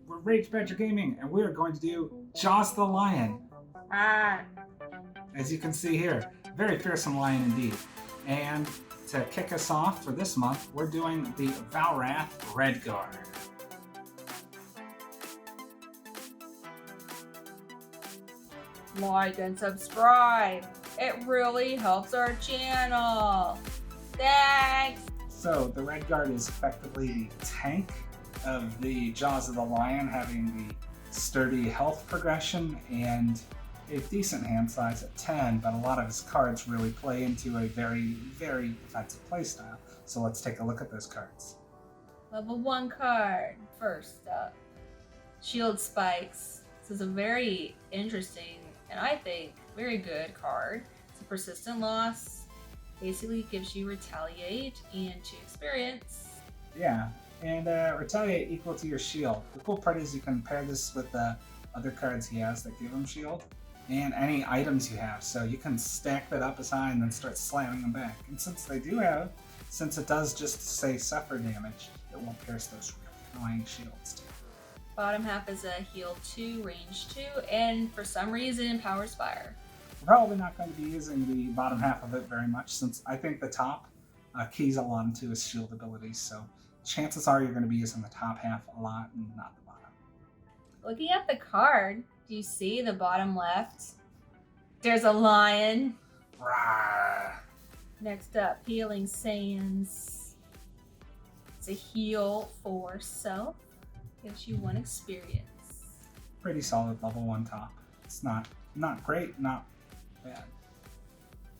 we're Rage Badger Gaming, and we're going to do Jaws the Lion. Ah. As you can see here, very fearsome lion indeed. And to kick us off for this month, we're doing the Valrath Redguard. Like and subscribe. It really helps our channel. Thanks. So the Redguard is effectively the tank of the Jaws of the Lion, having the sturdy health progression and a decent hand size at 10, but a lot of his cards really play into a very, very defensive playstyle. So let's take a look at those cards. Level 1 card. First up, Shield Spikes. This is a very interesting and I think very good card. It's a persistent loss. Basically gives you retaliate and 2 experience. Yeah, and retaliate equal to your shield. The cool part is you can pair this with the other cards he has that give him shield and any items you have. So you can stack that up as high and then start slamming them back. And since it does just say suffer damage, it won't pierce those really annoying shields too. Bottom half is a heal 2, range 2, and for some reason powers fire. We're probably not going to be using the bottom half of it very much, since I think the top keys a lot into his shield abilities, so chances are you're going to be using the top half a lot and not the bottom. Looking at the card, do you see the bottom left? There's a lion. Rawr. Next up, Healing Sands. It's a heal for self. Gives you 1 experience. Pretty solid level 1 top. It's not great, not bad.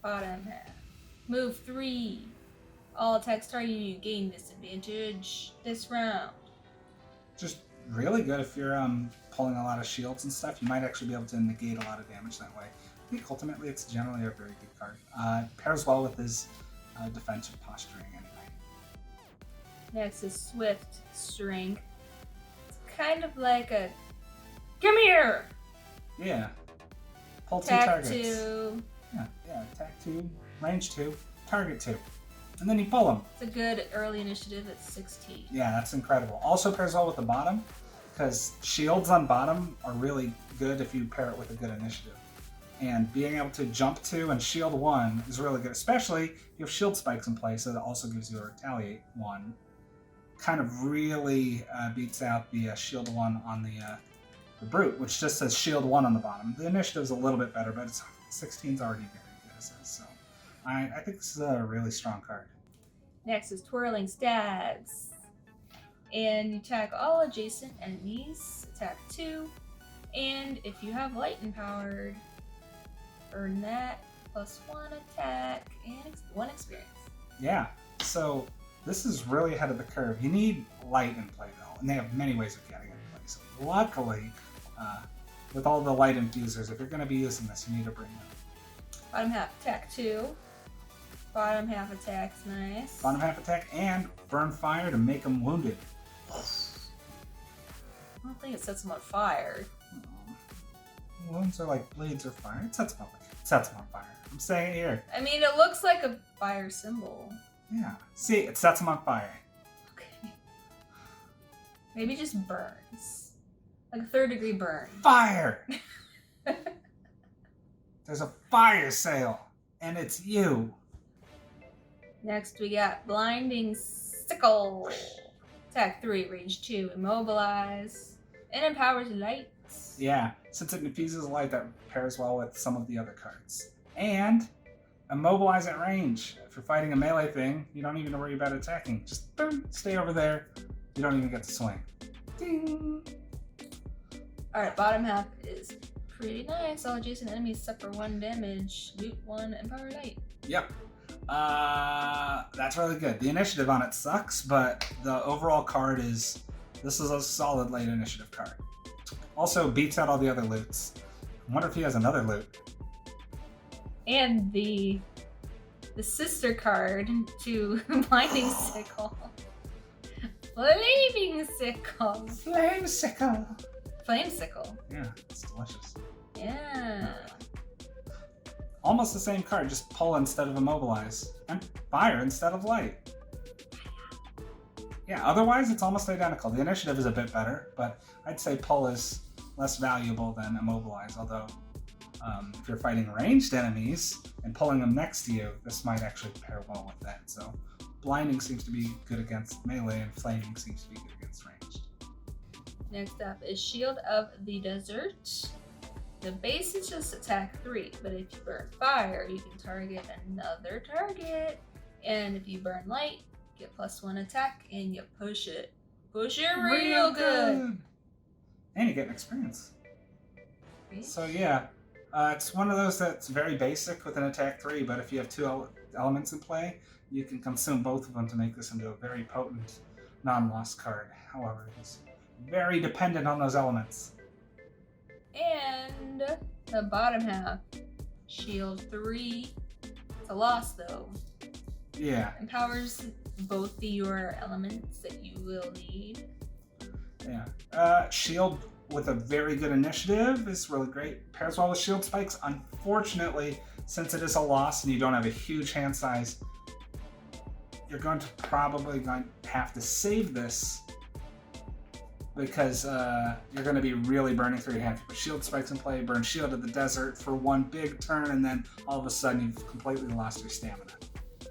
Bottom half. Move 3. All attacks targeting you gain disadvantage this round. Just really good if you're pulling a lot of shields and stuff. You might actually be able to negate a lot of damage that way. I think ultimately it's generally a very good card. Pairs well with his defensive posturing anyway. Next is Swift Strength. It's kind of like a come here! Yeah. Pull 2 Attack targets. 2. Yeah. Attack 2, range 2, target 2. And then you pull them. It's a good early initiative at 16. Yeah, that's incredible. Also pairs well with the bottom, because shields on bottom are really good if you pair it with a good initiative. And being able to jump 2 and shield 1 is really good, especially if you have shield spikes in place, so that also gives you a retaliate 1. Kind of really beats out the shield 1 on the brute, which just says shield 1 on the bottom. The initiative's a little bit better, but 16's already very good as is, so I think this is a really strong card. Next is Twirling Stabs. And you attack all adjacent enemies. Attack 2. And if you have light empowered, earn that plus 1 attack and 1 experience. Yeah, so this is really ahead of the curve. You need light in play though, and they have many ways of getting it in play. So luckily, with all the light infusers, if you're going to be using this, you need to bring them. Bottom half attack 2. Bottom half attack's nice. Bottom half attack and burn fire to make them wounded. I don't think it sets them on fire. Wounds are like blades or fire. It sets them on fire. I'm saying it here. I mean, it looks like a fire symbol. Yeah. See, it sets them on fire. Okay. Maybe just burns. Like a 3rd degree burn. Fire! There's a fire sale, and it's you. Next, we got Blinding Sickle. Attack 3, range 2, immobilize, and empowers light. Yeah, since it infuses light, that pairs well with some of the other cards. And immobilize at range. If you're fighting a melee thing, you don't even worry about attacking. Just boom, stay over there. You don't even get to swing. Ding! Alright, bottom half is pretty nice. All adjacent enemies suffer 1 damage. Loot 1, empower light. Yep. That's really good. The initiative on it sucks, but the overall card this is a solid late initiative card. Also beats out all the other loots. I wonder if he has another loot. And the sister card to Blinding Sickle. Flaming Sickle. Flame Sickle. Flame Sickle. Yeah, it's delicious. Yeah. Almost the same card, just pull instead of immobilize. And fire instead of light. Yeah, otherwise it's almost identical. The initiative is a bit better, but I'd say pull is less valuable than immobilize, although if you're fighting ranged enemies and pulling them next to you, this might actually pair well with that. So blinding seems to be good against melee, and flaming seems to be good against ranged. Next up is Shield of the Desert. The base is just attack 3, but if you burn fire, you can target another target. And if you burn light, get +1 attack, and you push it. Push it real good. And you get an experience. So yeah, it's one of those that's very basic with an attack 3, but if you have 2 elements in play, you can consume both of them to make this into a very potent non-loss card. However, it's very dependent on those elements. And the bottom half, shield 3. It's a loss though. Yeah. Empowers both your elements that you will need. Yeah. Shield with a very good initiative is really great. Pairs well with shield spikes. Unfortunately, since it is a loss and you don't have a huge hand size, you're going to probably have to save this because you're going to be really burning through your hand. If you put shield spikes in play, burn Shield of the Desert for one big turn, and then all of a sudden you've completely lost your stamina.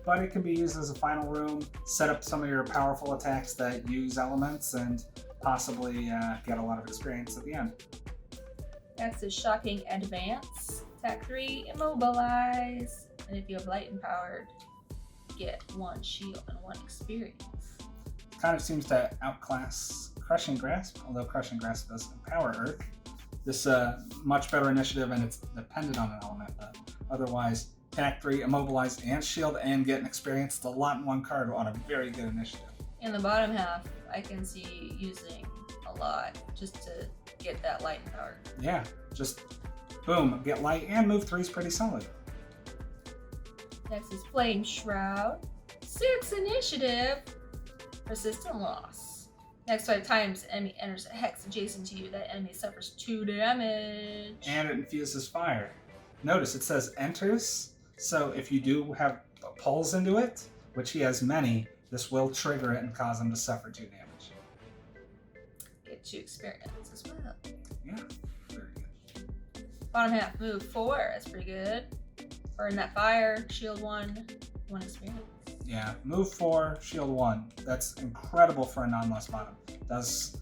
But it can be used as a final room, set up some of your powerful attacks that use elements, and possibly get a lot of experience at the end. Next is Shocking Advance. Attack 3, Immobilize. And if you have light empowered, get 1 shield and 1 experience. Kind of seems to outclass Crushing Grasp, although Crushing Grasp does empower Earth. This much better initiative, and it's dependent on an element, but otherwise, attack 3, immobilize, and shield, and get an experience. It's a lot in one card on a very good initiative. In the bottom half, I can see using a lot just to get that light empowered. Yeah, just boom, get light, and move 3 is pretty solid. Next is Flame Shroud. 6 initiative, persistent loss. Next 5 times, enemy enters a hex adjacent to you. That enemy suffers 2 damage. And it infuses fire. Notice it says enters, so if you do have pulls into it, which he has many, this will trigger it and cause him to suffer 2 damage. Get 2 experience as well. Yeah, very good. Bottom half, move 4. That's pretty good. Burn that fire, shield 1, 1 experience. Yeah, move 4, shield 1. That's incredible for a non-loss bottom. It does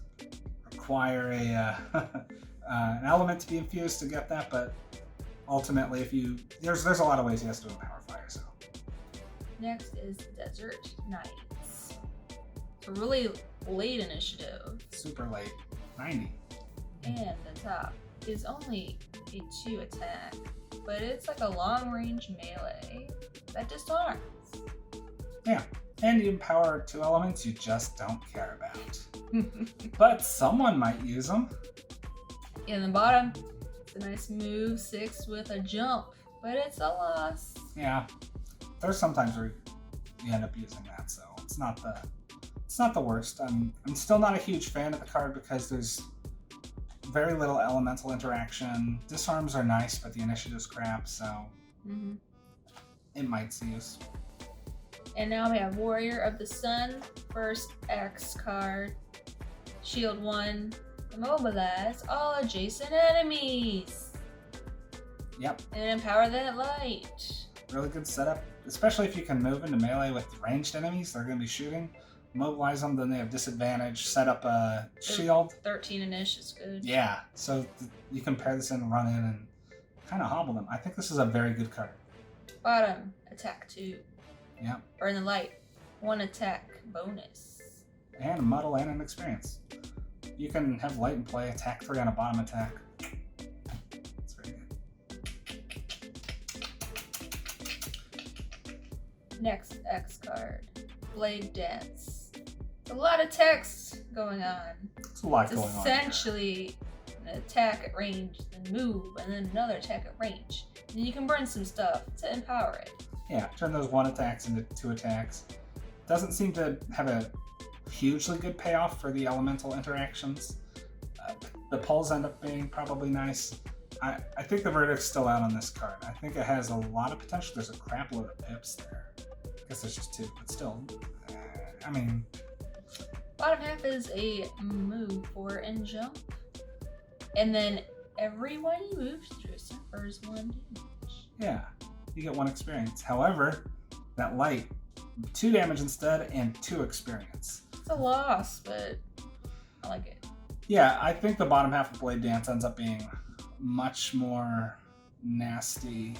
require an element to be infused to get that, but ultimately, if you there's a lot of ways he has to empower fire. So next is Desert Knights. It's a really late initiative. Super late, 90. And the top is only a 2 attack, but it's like a long range melee that disarms. Yeah, and you empower 2 elements you just don't care about. But someone might use them. In the bottom, it's a nice move 6 with a jump, but it's a loss. Yeah, there's sometimes where you end up using that, so it's not the worst. I'm still not a huge fan of the card because there's very little elemental interaction. Disarms are nice, but the initiative's crap, so it might see use. And now we have Warrior of the Sun, first X card. Shield 1, immobilize all adjacent enemies. Yep. And empower that light. Really good setup, especially if you can move into melee with ranged enemies. They're going to be shooting. Immobilize them, then they have disadvantage. Set up a shield. 13-ish is good. Yeah, so you can pair this in and run in and kind of hobble them. I think this is a very good card. Bottom, attack 2. Yeah. Burn the light, 1 attack bonus. And a muddle and an experience. You can have light in play, attack 3 on a bottom attack. It's very good. Next X card, Blade Dance. It's a lot of text going on. It's a lot going on. Essentially an attack at range, then move, and then another attack at range. And you can burn some stuff to empower it. Yeah, turn those 1 attacks into 2 attacks. Doesn't seem to have a hugely good payoff for the elemental interactions. The pulls end up being probably nice. I think the verdict's still out on this card. I think it has a lot of potential. There's a crap load of pips there. I guess there's just 2, but still. I mean, Bottom half is a move 4 and jump. And then everyone you move through suffers 1 damage. Yeah, you get 1 experience. However, that light, 2 damage instead and 2 experience. It's a loss, but I like it. Yeah, I think the bottom half of Blade Dance ends up being much more nasty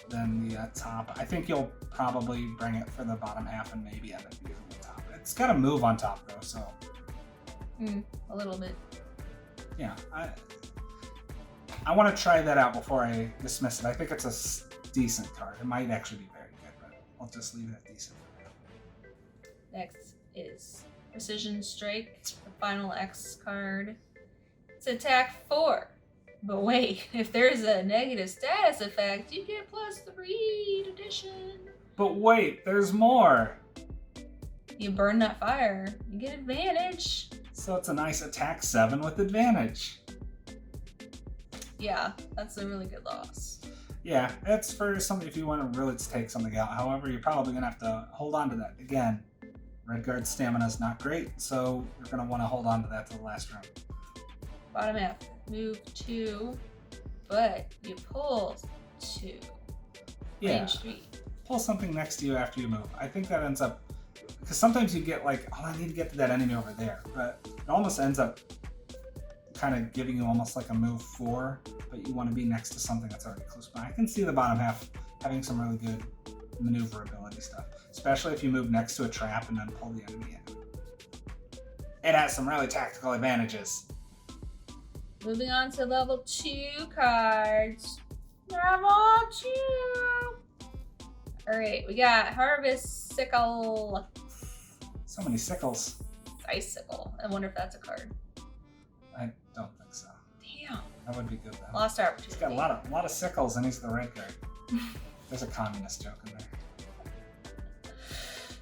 than the top. I think you'll probably bring it for the bottom half and maybe end up using the top. It's got a move on top though, so. A little bit. Yeah, I want to try that out before I dismiss it. I think it's a decent card. It might actually be very good, but I'll just leave it at decent. Next is Precision Strike, the final X card. It's attack 4. But wait, if there's a negative status effect, you get +3 to addition. But wait, there's more! You burn that fire, you get advantage. So it's a nice attack 7 with advantage. Yeah, that's a really good loss. Yeah, it's for something if you want to really take something out. However, you're probably going to have to hold on to that. Again, Redguard's stamina is not great, so you're going to want to hold on to that to the last round. Bottom half, move 2, but you pull 2. Yeah, Range 3. pull something next to you after you move. I think that ends up, because sometimes you get like, oh, I need to get to that enemy over there, but it almost ends up kind of giving you almost like a move 4, but you want to be next to something that's already close by. I can see the bottom half having some really good maneuverability stuff, especially if you move next to a trap and then pull the enemy in. It has some really tactical advantages. Moving on to level 2 cards. Level 2! Alright, we got Harvest Sickle. So many sickles. Ice Sickle. I wonder if that's a card. I don't think so. Damn. That would be good though. Lost opportunity. He's got a lot of sickles and he's the red guard. There's a communist joke in there.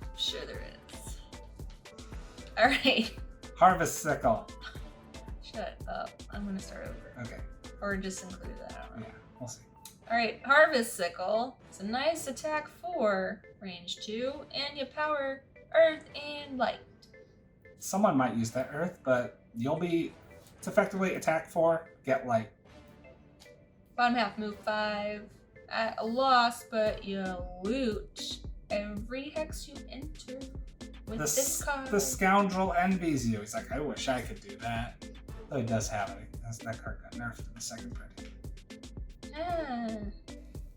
I'm sure there is. Alright. Harvest sickle. Shut up. I'm gonna start over. Okay. Or just include that. I don't know. Yeah, we'll see. Alright, Harvest Sickle. It's a nice attack 4, range 2, and you power Earth and Light. Someone might use that earth, but it's effectively attack 4, get light. Bottom half, move 5. At a loss, but you loot every hex you enter with this card. The scoundrel envies you. He's like, I wish I could do that. Though he does have it. That card got nerfed in the second print.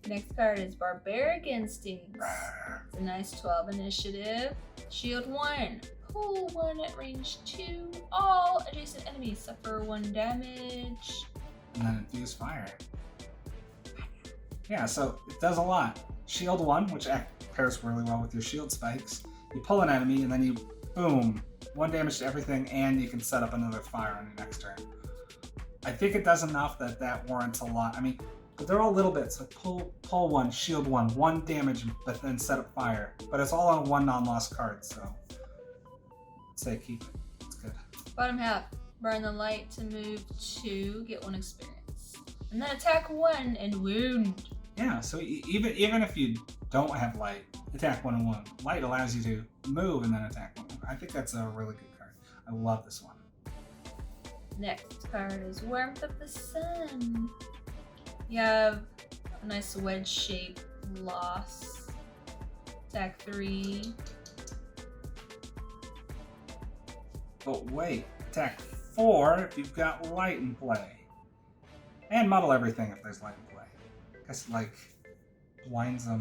Next card is Barbaric Instincts. Rawr. It's a nice 12 initiative. Shield 1. Pull 1 at range 2. All adjacent enemies suffer 1 damage. And then infuse fire. Yeah, so it does a lot. Shield 1, which pairs really well with your shield spikes. You pull an enemy and then you, boom, 1 damage to everything, and you can set up another fire on your next turn. I think it does enough that warrants a lot. I mean, but they're all little bits. Like pull 1, shield 1, 1 damage, but then set up fire. But it's all on 1 non-lost card, so I'd say keep it. It's good. Bottom half, burn the light to move 2, get 1 experience. And then attack 1 and wound. Yeah, so even if you don't have light, attack 1 and 1. Light allows you to move and then attack 1. I think that's a really good card. I love this one. Next card is Warmth of the Sun. You have a nice wedge-shaped loss. Attack 3. But wait, attack 4 if you've got light in play. And muddle everything if there's light in play. Guess like blinds them.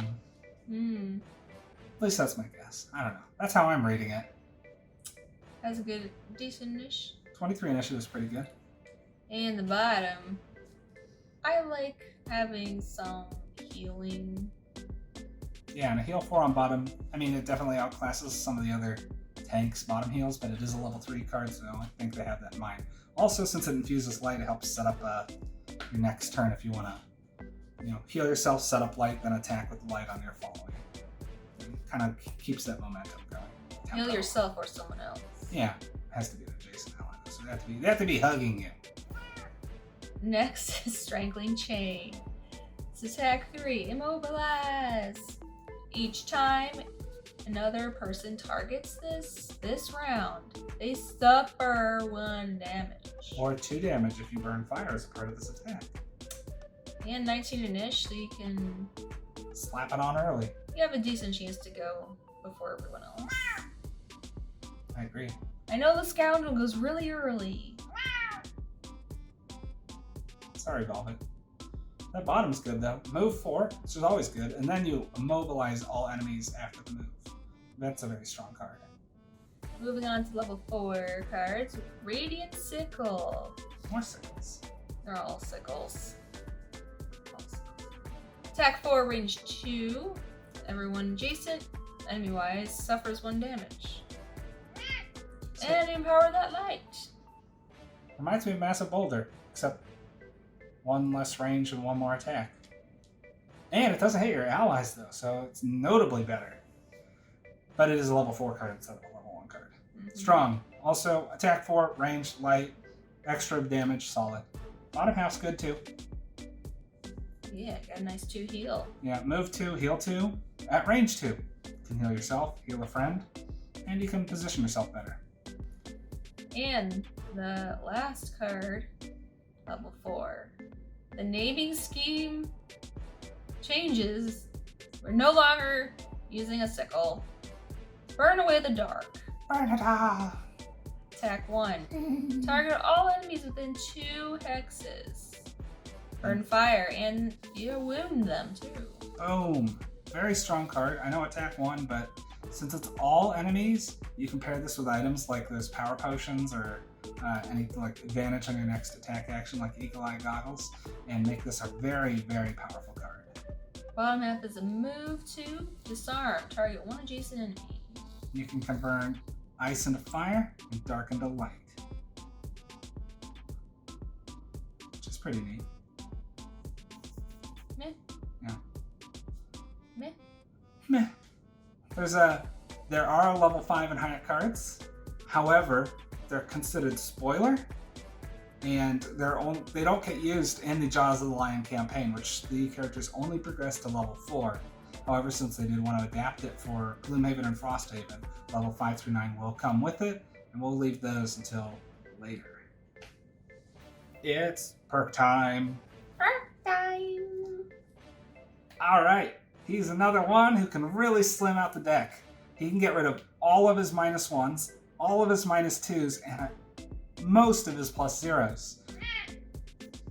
At least that's my guess. I don't know. That's how I'm reading it. Has a good, decent-ish. 23 initiative is pretty good. And the bottom, I like having some healing. Yeah, and a heal 4 on bottom. I mean, it definitely outclasses some of the other tanks' bottom heals, but it is a level 3 card, so I think they have that in mind. Also, since it infuses light, it helps set up your next turn if you want to, heal yourself, set up light, then attack with light on your following. Kind of keeps that momentum going. Heal yourself or someone else. Yeah, it has to be an adjacent ally, so they have to be hugging you. Next is Strangling Chain. It's attack 3, immobilize. Each time another person targets this round, they suffer 1 damage. Or 2 damage if you burn fire as a part of this attack. And 19 initial, so you can... Slap it on early. You have a decent chance to go before everyone else. I agree. I know the scoundrel goes really early. Sorry, Velvet. That bottom's good though. Move 4, which is always good, and then you immobilize all enemies after the move. That's a very strong card. Moving on to level 4 cards. Radiant Sickle. More sickles. They're all sickles. Attack 4, range 2. Everyone adjacent, enemy-wise, suffers 1 damage. So, And empower that light. reminds me of Massive Boulder, except 1 less range and 1 more attack. And it doesn't hit your allies though, so it's notably better. But it is a level 4 card instead of a level 1 card. Strong. Also, attack 4, range, light, extra damage, solid. Bottom half's good too. Yeah, got a nice 2 heal. Yeah, move 2, heal 2, at range 2. You can heal yourself, heal a friend, and you can position yourself better. And the last card, level 4. The naming scheme changes. We're no longer using a sickle. Burn away the dark. Burn it all! Attack 1. Target all enemies within 2 hexes. Burn fire, and you wound them too. Boom! Very strong card. I know attack 1, but since it's all enemies, you can pair this with items like those power potions or anything like advantage on your next attack action like Eagle Eye Goggles, and make this a very, very powerful card. Bottom half is a move to disarm. Target 1 adjacent enemy. You can convert ice into fire and dark into light. Which is pretty neat. Meh. Yeah. Meh. Meh. There are level 5 and higher cards. However, they're considered spoiler, and they don't get used in the Jaws of the Lion campaign, which the characters only progress to level 4. However, since they did want to adapt it for Gloomhaven and Frosthaven, level 5 through 9 will come with it, and we'll leave those until later. It's perk time. Perk time. Alright, he's another one who can really slim out the deck. He can get rid of all of his -1s, all of his -2s, and most of his +0s.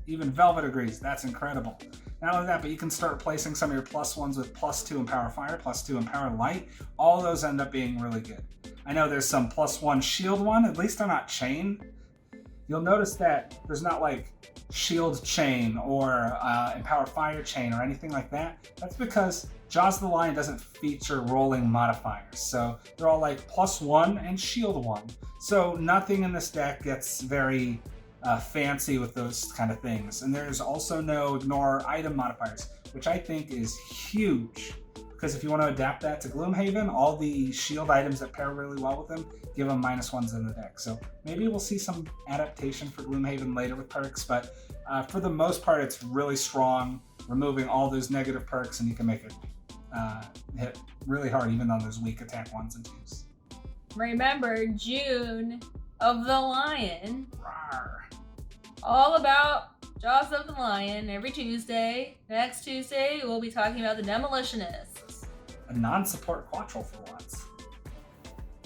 Even Velvet agrees, that's incredible. Not only that, but you can start replacing some of your +1s with +2 Empower Fire, +2 Empower Light. All those end up being really good. I know there's some +1 Shield one, at least they're not Chain. You'll notice that there's not like Shield Chain or Empower Fire Chain or anything like that. That's because Jaws of the Lion doesn't feature rolling modifiers, so they're all like +1 and Shield 1. So nothing in this deck gets very fancy with those kind of things. And there's also no ignore item modifiers, which I think is huge. Because if you want to adapt that to Gloomhaven, all the shield items that pair really well with them give them -1s in the deck. So maybe we'll see some adaptation for Gloomhaven later with perks, but for the most part, it's really strong, removing all those negative perks, and you can make it hit really hard even on those weak attack 1s and 2s. Remember, June of the Lion. Rawr. All about Jaws of the Lion every Tuesday. Next Tuesday, we'll be talking about the Demolitionists. A non-support quattro for once.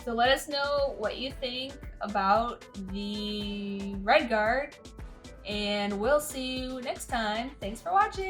So let us know what you think about the Red Guard, and we'll see you next time. Thanks for watching!